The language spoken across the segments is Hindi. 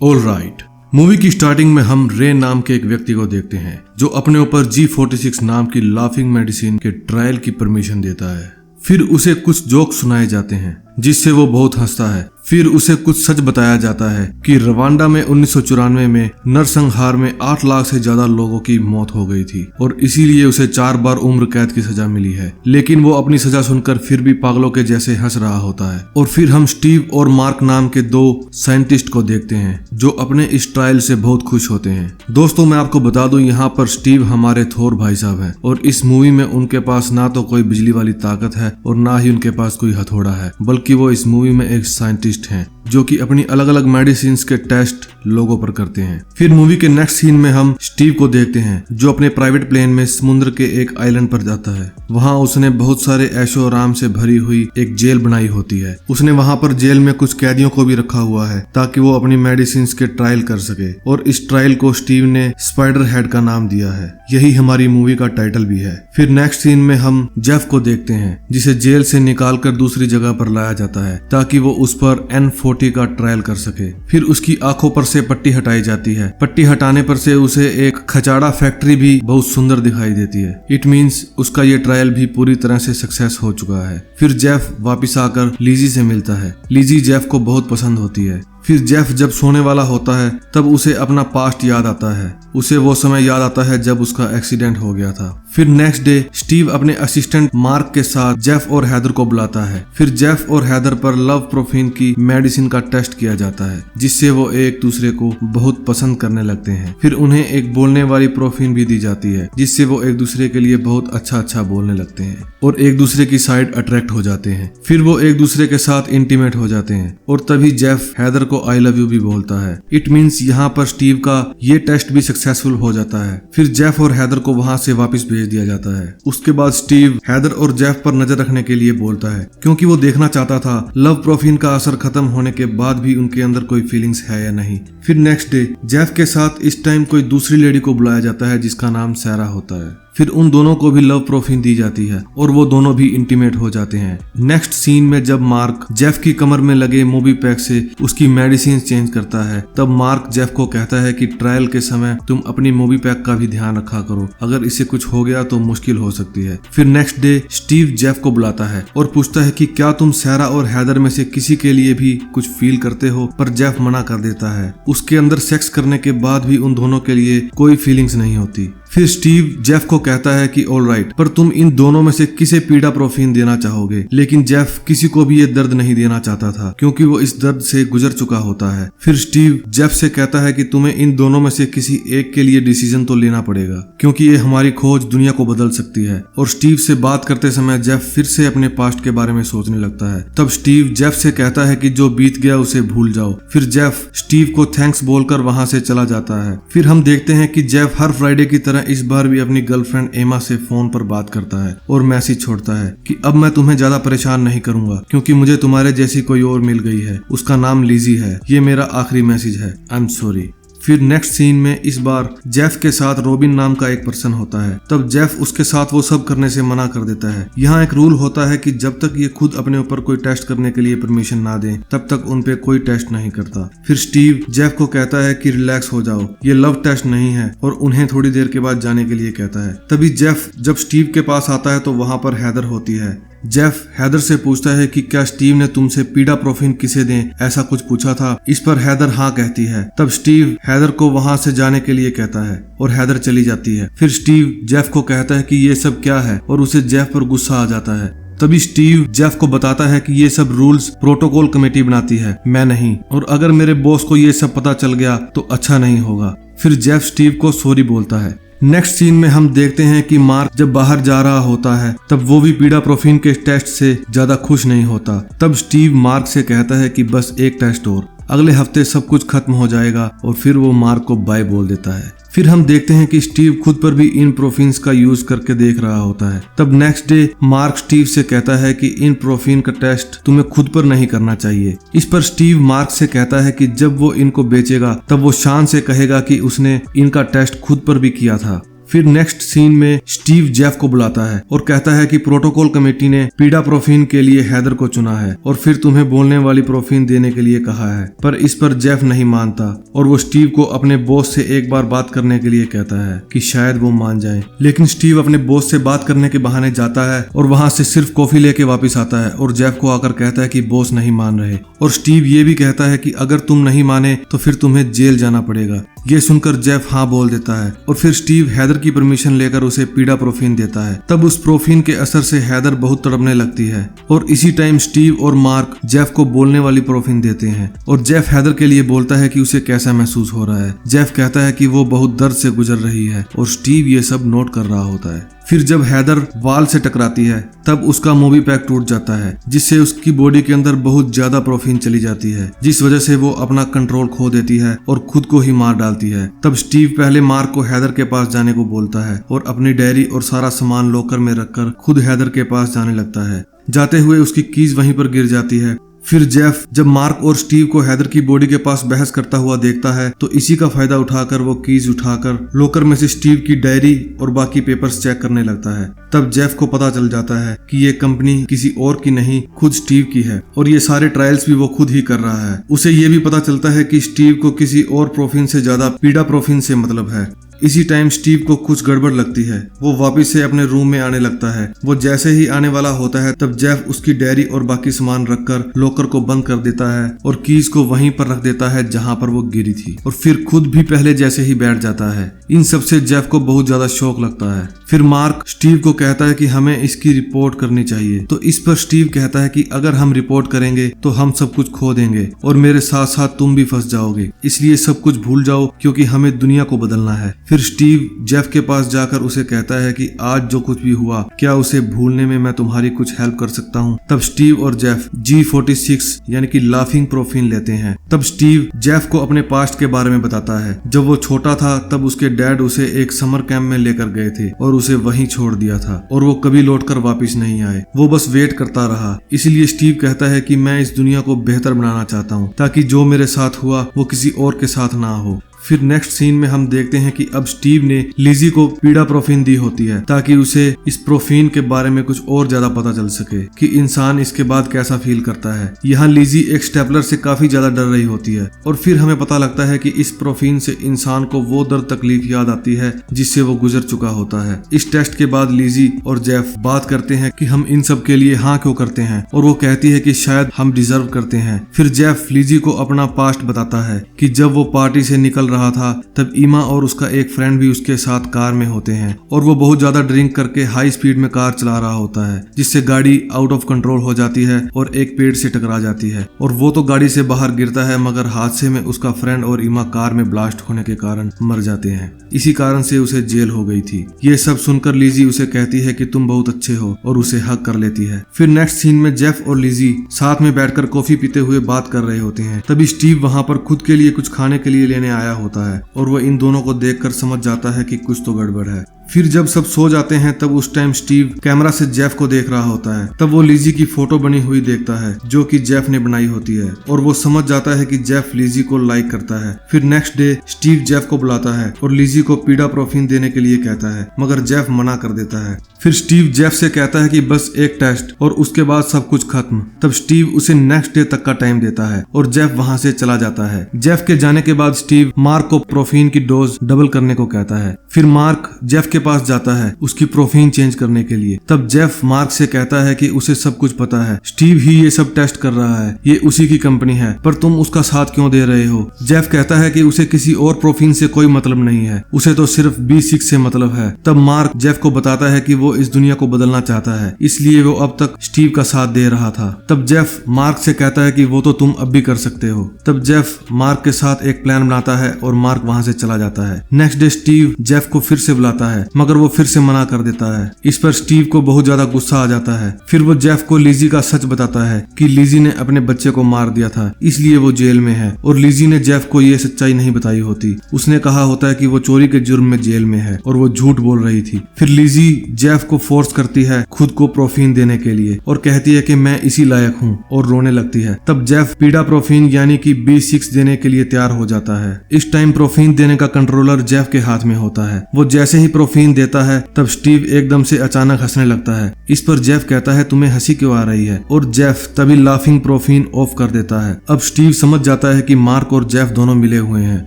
ऑलराइट, मूवी की स्टार्टिंग में हम रे नाम के एक व्यक्ति को देखते हैं जो अपने ऊपर G46 नाम की लाफिंग मेडिसिन के ट्रायल की परमिशन देता है। फिर उसे कुछ जोक सुनाए जाते हैं जिससे वो बहुत हंसता है। फिर उसे कुछ सच बताया जाता है कि रवांडा में 1994 में नरसंहार में 8 लाख से ज्यादा लोगों की मौत हो गई थी और इसीलिए उसे 4 बार उम्र कैद की सजा मिली है। लेकिन वो अपनी सजा सुनकर फिर भी पागलों के जैसे हंस रहा होता है। और फिर हम स्टीव और मार्क नाम के 2 साइंटिस्ट को देखते हैं जो अपने इस ट्रायल से बहुत खुश होते हैं। दोस्तों, मैं आपको बता दूं, यहाँ पर स्टीव हमारे थोर भाई साहब हैं और इस मूवी में उनके पास ना तो कोई बिजली वाली ताकत है और ना ही उनके पास कोई हथौड़ा है, बल्कि वो इस मूवी में एक साइंटिस्ट हैं जो कि अपनी अलग अलग मेडिसिन के टेस्ट लोगों पर करते हैं। फिर मूवी के नेक्स्ट सीन में हम स्टीव को देखते हैं जो अपने प्राइवेट प्लेन में समुद्र के एक आइलैंड पर जाता है। वहाँ उसने बहुत सारे ऐशो आराम से भरी हुई एक जेल बनाई होती है। उसने वहाँ पर जेल में कुछ कैदियों को भी रखा हुआ है ताकि वो अपनी मेडिसिन के ट्रायल कर सके और इस ट्रायल को स्टीव ने स्पाइडर हेड का नाम दिया है। यही हमारी मूवी का टाइटल भी है। फिर नेक्स्ट सीन में हम जेफ को देखते हैं जिसे जेल से निकालकर दूसरी जगह पर लाया जाता है ताकि वो उस पर N40 का ट्रायल कर सके। फिर उसकी आंखों पर से पट्टी हटाई जाती है। पट्टी हटाने पर से उसे एक खचाड़ा फैक्ट्री भी बहुत सुंदर दिखाई देती है। इट मींस उसका ये ट्रायल भी पूरी तरह से सक्सेस हो चुका है। फिर जेफ वापस आकर लीजी से मिलता है। लीजी जेफ को बहुत पसंद होती है। फिर जेफ जब सोने वाला होता है तब उसे अपना पास्ट याद आता है। उसे वो समय याद आता है जब उसका एक्सीडेंट हो गया था। फिर नेक्स्ट डे स्टीव अपने असिस्टेंट मार्क के साथ जेफ और हैदर को बुलाता है। फिर जेफ और हैदर पर लव प्रोफिन की मेडिसिन का टेस्ट किया जाता है जिससे वो एक दूसरे को बहुत पसंद करने लगते हैं। फिर उन्हें एक बोलने वाली प्रोफिन भी दी जाती है जिससे वो एक दूसरे के लिए बहुत अच्छा बोलने लगते हैं और एक दूसरे की साइड अट्रैक्ट हो जाते हैं। फिर वो एक दूसरे के साथ इंटीमेट हो जाते हैं और तभी जेफ हैदर को आई लव यू भी बोलता है। इट मींस यहाँ पर स्टीव का ये टेस्ट भी सक्सेसफुल हो जाता है। फिर जेफ और हैदर को वहाँ से वापस भेज दिया जाता है। उसके बाद स्टीव हैदर और जेफ पर नजर रखने के लिए बोलता है क्योंकि वो देखना चाहता था लव प्रोफिन का असर खत्म होने के बाद भी उनके अंदर कोई फीलिंग्स है या नहीं। फिर नेक्स्ट डे जेफ के साथ इस टाइम कोई दूसरी लेडी को बुलाया जाता है जिसका नाम सैरा होता है। फिर उन दोनों को भी लव प्रोफिन दी जाती है और वो दोनों भी इंटीमेट हो जाते हैं। नेक्स्ट सीन में जब मार्क जेफ की कमर में लगे मोबी पैक से उसकी मेडिसिन चेंज करता है तब मार्क जेफ को कहता है कि ट्रायल के समय तुम अपनी मोबी पैक का भी ध्यान रखा करो, अगर इसे कुछ हो गया तो मुश्किल हो सकती है। फिर नेक्स्ट डे स्टीव जेफ को बुलाता है और पूछता है कि क्या तुम सैरा और हैदर में से किसी के लिए भी कुछ फील करते हो, पर जेफ मना कर देता है। उसके अंदर सेक्स करने के बाद भी उन दोनों के लिए कोई फीलिंग्स नहीं होती। फिर स्टीव जेफ को कहता है कि ऑलराइट, पर तुम इन दोनों में से किसे पीड़ा प्रोफिन देना चाहोगे। लेकिन जेफ किसी को भी ये दर्द नहीं देना चाहता था क्योंकि वो इस दर्द से गुजर चुका होता है। फिर स्टीव जेफ से कहता है कि तुम्हें इन दोनों में से किसी एक के लिए डिसीजन तो लेना पड़ेगा क्योंकि ये हमारी खोज दुनिया को बदल सकती है। और स्टीव से बात करते समय जेफ फिर से अपने पास्ट के बारे में सोचने लगता है। तब स्टीव जेफ से कहता है कि जो बीत गया उसे भूल जाओ। फिर जेफ स्टीव को थैंक्स बोलकर वहां से चला जाता है। फिर हम देखते हैं कि जेफ हर फ्राइडे की तरह इस बार भी अपनी गर्लफ्रेंड एमा से फोन पर बात करता है और मैसेज छोड़ता है कि अब मैं तुम्हें ज्यादा परेशान नहीं करूंगा क्योंकि मुझे तुम्हारे जैसी कोई और मिल गई है, उसका नाम लीजी है, ये मेरा आखिरी मैसेज है, आई एम सॉरी। फिर नेक्स्ट सीन में इस बार जेफ के साथ रॉबिन नाम का एक पर्सन होता है। तब जेफ उसके साथ वो सब करने से मना कर देता है। यहाँ एक रूल होता है कि जब तक ये खुद अपने ऊपर कोई टेस्ट करने के लिए परमिशन ना दें तब तक उन पे कोई टेस्ट नहीं करता। फिर स्टीव जेफ को कहता है कि रिलैक्स हो जाओ, ये लव टेस्ट नहीं है, और उन्हें थोड़ी देर के बाद जाने के लिए कहता है। तभी जेफ जब स्टीव के पास आता है तो वहाँ पर हैदर होती है। जेफ हैदर से पूछता है कि क्या स्टीव ने तुमसे पीड़ा प्रोफिन किसे दें ऐसा कुछ पूछा था। इस पर हैदर हाँ कहती है। तब स्टीव हैदर को वहां से जाने के लिए कहता है और हैदर चली जाती है। फिर स्टीव जेफ को कहता है कि ये सब क्या है और उसे जेफ पर गुस्सा आ जाता है। तभी स्टीव जेफ को बताता है कि ये सब रूल्स प्रोटोकॉल कमेटी बनाती है, मैं नहीं, और अगर मेरे बॉस को ये सब पता चल गया तो अच्छा नहीं होगा। फिर जेफ स्टीव को सॉरी बोलता है। नेक्स्ट सीन में हम देखते हैं कि मार्क जब बाहर जा रहा होता है तब वो भी पीड़ा प्रोफिन के टेस्ट से ज्यादा खुश नहीं होता। तब स्टीव मार्क से कहता है कि बस एक टेस्ट और, अगले हफ्ते सब कुछ खत्म हो जाएगा, और फिर वो मार्क को बाय बोल देता है। फिर हम देखते हैं कि स्टीव खुद पर भी इन प्रोफिन्स का यूज करके देख रहा होता है। तब नेक्स्ट डे मार्क स्टीव से कहता है कि इन प्रोफिन का टेस्ट तुम्हें खुद पर नहीं करना चाहिए। इस पर स्टीव मार्क से कहता है कि जब वो इनको बेचेगा तब वो शान से कहेगा कि उसने इनका टेस्ट खुद पर भी किया था। फिर नेक्स्ट सीन में स्टीव जेफ को बुलाता है और कहता है कि प्रोटोकॉल कमेटी ने पीडाप्रोफिन के लिए हैदर को चुना है और फिर तुम्हें बोलने वाली प्रोफिन देने के लिए कहा है। पर इस पर जेफ नहीं मानता और वो स्टीव को अपने बॉस से एक बार बात करने के लिए कहता है कि शायद वो मान जाए। लेकिन स्टीव अपने बॉस से बात करने के बहाने जाता है और वहां से सिर्फ कॉफी लेके वापस आता है और जेफ को आकर कहता है कि बॉस नहीं मान रहे और स्टीव ये भी कहता है कि अगर तुम नहीं माने तो फिर तुम्हें जेल जाना पड़ेगा। ये सुनकर जेफ हाँ बोल देता है और फिर स्टीव हैदर की परमिशन लेकर उसे पीडाप्रोफिन देता है। तब उस प्रोफिन के असर से हैदर बहुत तड़पने लगती है और इसी टाइम स्टीव और मार्क जेफ को बोलने वाली प्रोफिन देते हैं और जेफ हैदर के लिए बोलता है कि उसे कैसा महसूस हो रहा है। जेफ कहता है कि वो बहुत दर्द से गुजर रही है और स्टीव ये सब नोट कर रहा होता है। फिर जब हैदर वाल से टकराती है तब उसका मूवी पैक टूट जाता है जिससे उसकी बॉडी के अंदर बहुत ज्यादा प्रोफिन चली जाती है, जिस वजह से वो अपना कंट्रोल खो देती है और खुद को ही मार डालती है। तब स्टीव पहले मार्क को हैदर के पास जाने को बोलता है और अपनी डायरी और सारा सामान लॉकर में रखकर खुद हैदर के पास जाने लगता है। जाते हुए उसकी कीज वहीं पर गिर जाती है। फिर जेफ जब मार्क और स्टीव को हैदर की बॉडी के पास बहस करता हुआ देखता है तो इसी का फायदा उठाकर वो कीज उठाकर लॉकर में से स्टीव की डायरी और बाकी पेपर्स चेक करने लगता है। तब जेफ को पता चल जाता है कि ये कंपनी किसी और की नहीं खुद स्टीव की है और ये सारे ट्रायल्स भी वो खुद ही कर रहा है। उसे ये भी पता चलता है कि स्टीव को किसी और प्रोफिन से ज्यादा पीडाप्रोफिन से मतलब है। इसी टाइम स्टीव को कुछ गड़बड़ लगती है। वो वापस से अपने रूम में आने लगता है। वो जैसे ही आने वाला होता है तब जेफ उसकी डायरी और बाकी सामान रखकर लॉकर को बंद कर देता है और कीज को वहीं पर रख देता है जहां पर वो गिरी थी और फिर खुद भी पहले जैसे ही बैठ जाता है। इन सब से जेफ को बहुत ज्यादा शौक लगता है। फिर मार्क स्टीव को कहता है कि हमें इसकी रिपोर्ट करनी चाहिए। तो इस पर स्टीव कहता है कि अगर हम रिपोर्ट करेंगे तो हम सब कुछ खो देंगे और मेरे साथ साथ तुम भी फंस जाओगे, इसलिए सब कुछ भूल जाओ क्योंकि हमें दुनिया को बदलना है। फिर स्टीव जेफ के पास जाकर उसे कहता है कि आज जो कुछ भी हुआ क्या उसे भूलने में मैं तुम्हारी कुछ हेल्प कर सकता हूँ। तब स्टीव और जेफ G46 यानी कि लाफिंग प्रोफिन लेते हैं। तब स्टीव जेफ को अपने पास्ट के बारे में बताता है। जब वो छोटा था तब उसके डैड उसे एक समर कैंप में लेकर गए थे और उसे वहीं छोड़ दिया था और वो कभी लौटकर वापस नहीं आए। वो बस वेट करता रहा। इसलिए स्टीव कहता है कि मैं इस दुनिया को बेहतर बनाना चाहता हूँ ताकि जो मेरे साथ हुआ वो किसी और के साथ ना हो। फिर नेक्स्ट सीन में हम देखते हैं कि अब स्टीव ने लिजी को पीडाप्रोफिन दी होती है ताकि उसे इस प्रोफिन के बारे में कुछ और ज्यादा पता चल सके कि इंसान इसके बाद कैसा फील करता है। यहाँ लिजी एक स्टेपलर से काफी ज्यादा डर रही होती है और फिर हमें पता लगता है कि इस प्रोफिन से इंसान को वो दर्द तकलीफ याद आती है जिससे वो गुजर चुका होता है। इस टेस्ट के बाद लिजी और जेफ बात करते हैं कि हम इन सब के लिए हाँ क्यों करते हैं और वो कहती है कि शायद हम डिजर्व करते हैं। फिर जेफ लिजी को अपना पास्ट बताता है कि जब वो पार्टी से निकल रहा था तब ईमा और उसका एक फ्रेंड भी उसके साथ कार में होते हैं और वो बहुत ज्यादा ड्रिंक करके हाई स्पीड में कार चला रहा होता है जिससे गाड़ी आउट ऑफ कंट्रोल हो जाती है और एक पेड़ से टकरा जाती है और वो तो गाड़ी से बाहर गिरता है मगर हादसे में उसका फ्रेंड और ईमा कार में ब्लास्ट होने के कारण मर जाते हैं। इसी कारण से उसे जेल हो गई थी। ये सब सुनकर लिजी उसे कहती है कि तुम बहुत अच्छे हो और उसे हक कर लेती है। फिर नेक्स्ट सीन में जेफ और लिजी साथ में बैठकर कॉफी पीते हुए बात कर रहे होते हैं। तभी स्टीव वहाँ पर खुद के लिए कुछ खाने के लिए लेने आया होता है और वह इन दोनों को देखकर समझ जाता है कि कुछ तो गड़बड़ है। फिर जब सब सो जाते हैं तब उस टाइम स्टीव कैमरा से जेफ को देख रहा होता है। तब वो लिजी की फोटो बनी हुई देखता है जो कि जेफ ने बनाई होती है और वो समझ जाता है कि जेफ लिजी को लाइक करता है। फिर नेक्स्ट डे स्टीव जेफ को बुलाता है और लिजी को पीडाप्रोफिन देने के लिए कहता है मगर जेफ मना कर देता है। फिर स्टीव जेफ से कहता है कि बस एक टेस्ट और उसके बाद सब कुछ खत्म। तब स्टीव उसे नेक्स्ट डे तक का टाइम देता है और जेफ वहाँ से चला जाता है। जेफ के जाने के बाद स्टीव मार्क को प्रोफिन की डोज डबल करने को कहता है। फिर मार्क जेफ के पास जाता है उसकी प्रोफिन चेंज करने के लिए। तब जेफ मार्क से कहता है कि उसे सब कुछ पता है, स्टीव ही ये सब टेस्ट कर रहा है, ये उसी की कंपनी है, पर तुम उसका साथ क्यों दे रहे हो। जेफ कहता है कि उसे किसी और प्रोफिन से कोई मतलब नहीं है, उसे तो सिर्फ B6 से मतलब है। तब मार्क जेफ को बताता है कि वो इस दुनिया को बदलना चाहता है, इसलिए वो अब तक स्टीव का साथ दे रहा था। तब जेफ मार्क से कहता है कि वो तो तुम अब भी कर सकते हो। तब जेफ मार्क के साथ एक प्लान बनाता है और मार्क वहाँ से चला जाता है। नेक्स्ट डे स्टीव जेफ को फिर से बुलाता है मगर वो फिर से मना कर देता है। इस पर स्टीव को बहुत ज्यादा गुस्सा आ जाता है। फिर वो जेफ को लिजी का सच बताता है कि लिजी ने अपने बच्चे को मार दिया था, इसलिए वो जेल में है और लिजी ने जेफ को ये सच्चाई नहीं बताई होती। उसने कहा होता है कि वो चोरी के जुर्म में जेल में है और वो झूठ बोल रही थी। फिर लिजी जेफ को फोर्स करती है खुद को प्रोफिन देने के लिए और कहती है कि मैं इसी लायक हूँ और रोने लगती है। तब जेफ पीडाप्रोफिन यानी कि B6 देने के लिए तैयार हो जाता है। इस टाइम प्रोफिन देने का कंट्रोलर जेफ के हाथ में होता है। वो जैसे ही प्रोफिन प्रोफीन देता है तब स्टीव एकदम से अचानक हंसने लगता है। इस पर जेफ कहता है तुम्हें हंसी क्यों आ रही है, और जेफ तभी लाफिंग प्रोफीन ऑफ कर देता है। अब स्टीव समझ जाता है कि मार्क और जेफ दोनों मिले हुए हैं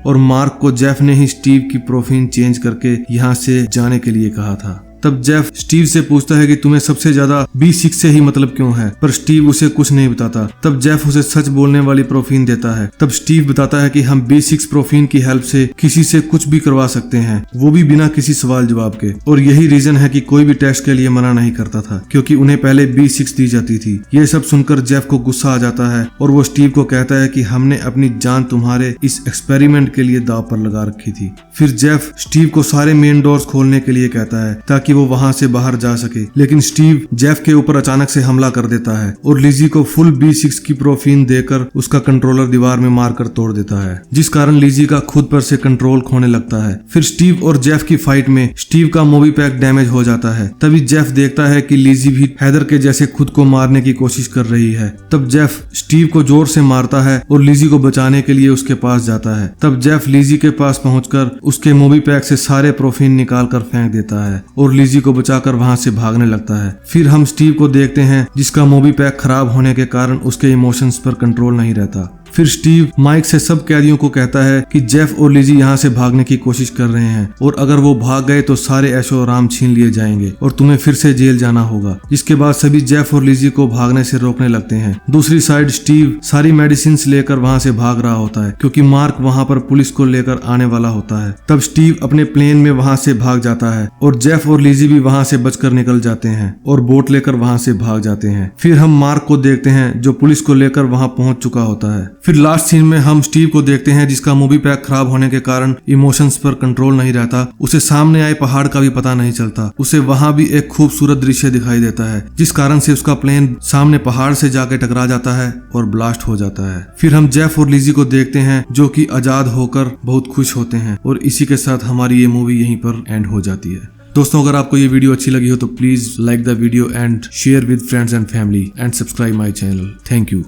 और मार्क को जेफ ने ही स्टीव की प्रोफीन चेंज करके यहाँ से जाने के लिए कहा था। तब जेफ स्टीव से पूछता है कि तुम्हें सबसे ज्यादा B6 से ही मतलब क्यों है, पर स्टीव उसे कुछ नहीं बताता। तब जेफ उसे सच बोलने वाली प्रोफीन देता है। तब स्टीव बताता है कि हम B6 प्रोफीन की हेल्प से किसी से कुछ भी करवा सकते हैं, वो भी बिना किसी सवाल जवाब के, और यही रीजन है कि कोई भी टेस्ट के लिए मना नहीं करता था क्योंकि उन्हें पहले B6 दी जाती थी। ये सब सुनकर जेफ को गुस्सा आ जाता है और वो स्टीव को कहता है कि हमने अपनी जान तुम्हारे इस एक्सपेरिमेंट के लिए दांव पर लगा रखी थी। फिर जेफ स्टीव को सारे मेन डोर्स खोलने के लिए कहता है ताकि वो वहां से बाहर जा सके, लेकिन स्टीव जेफ के ऊपर अचानक से हमला कर देता है और लिजी को फुल B6 की प्रोफीन देकर उसका कंट्रोलर दीवार में मारकर तोड़ देता है, जिस कारण लिजी का खुद पर से कंट्रोल खोने लगता है। फिर स्टीव और जेफ की फाइट में स्टीव का मोबी पैक डैमेज हो जाता है। तभी जेफ देखता है कि लिजी भी हैदर के जैसे खुद को मारने की कोशिश कर रही है। तब जेफ स्टीव को जोर से मारता है और लिजी को बचाने के लिए उसके पास जाता है। तब जेफ लिजी के पास पहुंचकर उसके मोबी पैक से सारे प्रोफीन निकाल कर फेंक देता है और लिजी को बचाकर वहां से भागने लगता है। फिर हम स्टीव को देखते हैं जिसका मोबी पैक खराब होने के कारण उसके इमोशंस पर कंट्रोल नहीं रहता। फिर स्टीव माइक से सब कैदियों को कहता है कि जेफ और लिजी यहाँ से भागने की कोशिश कर रहे हैं और अगर वो भाग गए तो सारे ऐशो आराम छीन लिए जाएंगे और तुम्हें फिर से जेल जाना होगा। जिसके बाद सभी जेफ और लिजी को भागने से रोकने लगते हैं। दूसरी साइड स्टीव सारी मेडिसिन लेकर वहाँ से भाग रहा होता है क्योंकि मार्क वहाँ पर पुलिस को लेकर आने वाला होता है। तब स्टीव अपने प्लेन में वहाँ से भाग जाता है और जेफ और लिजी भी वहाँ से बचकर निकल जाते हैं और बोट लेकर वहाँ से भाग जाते हैं। फिर हम मार्क को देखते हैं जो पुलिस को लेकर वहाँ पहुँच चुका होता है। फिर लास्ट सीन में हम स्टीव को देखते हैं जिसका मूवी पैक खराब होने के कारण इमोशंस पर कंट्रोल नहीं रहता। उसे सामने आए पहाड़ का भी पता नहीं चलता। उसे वहां भी एक खूबसूरत दृश्य दिखाई देता है जिस कारण से उसका प्लेन सामने पहाड़ से जाके टकरा जाता है और ब्लास्ट हो जाता है। फिर हम जेफ और लिजी को देखते हैं जो कि आजाद होकर बहुत खुश होते हैं और इसी के साथ हमारी ये मूवी यहीं पर एंड हो जाती है। दोस्तों अगर आपको ये वीडियो अच्छी लगी हो तो please like the video and share with friends and family and subscribe my channel. Thank you.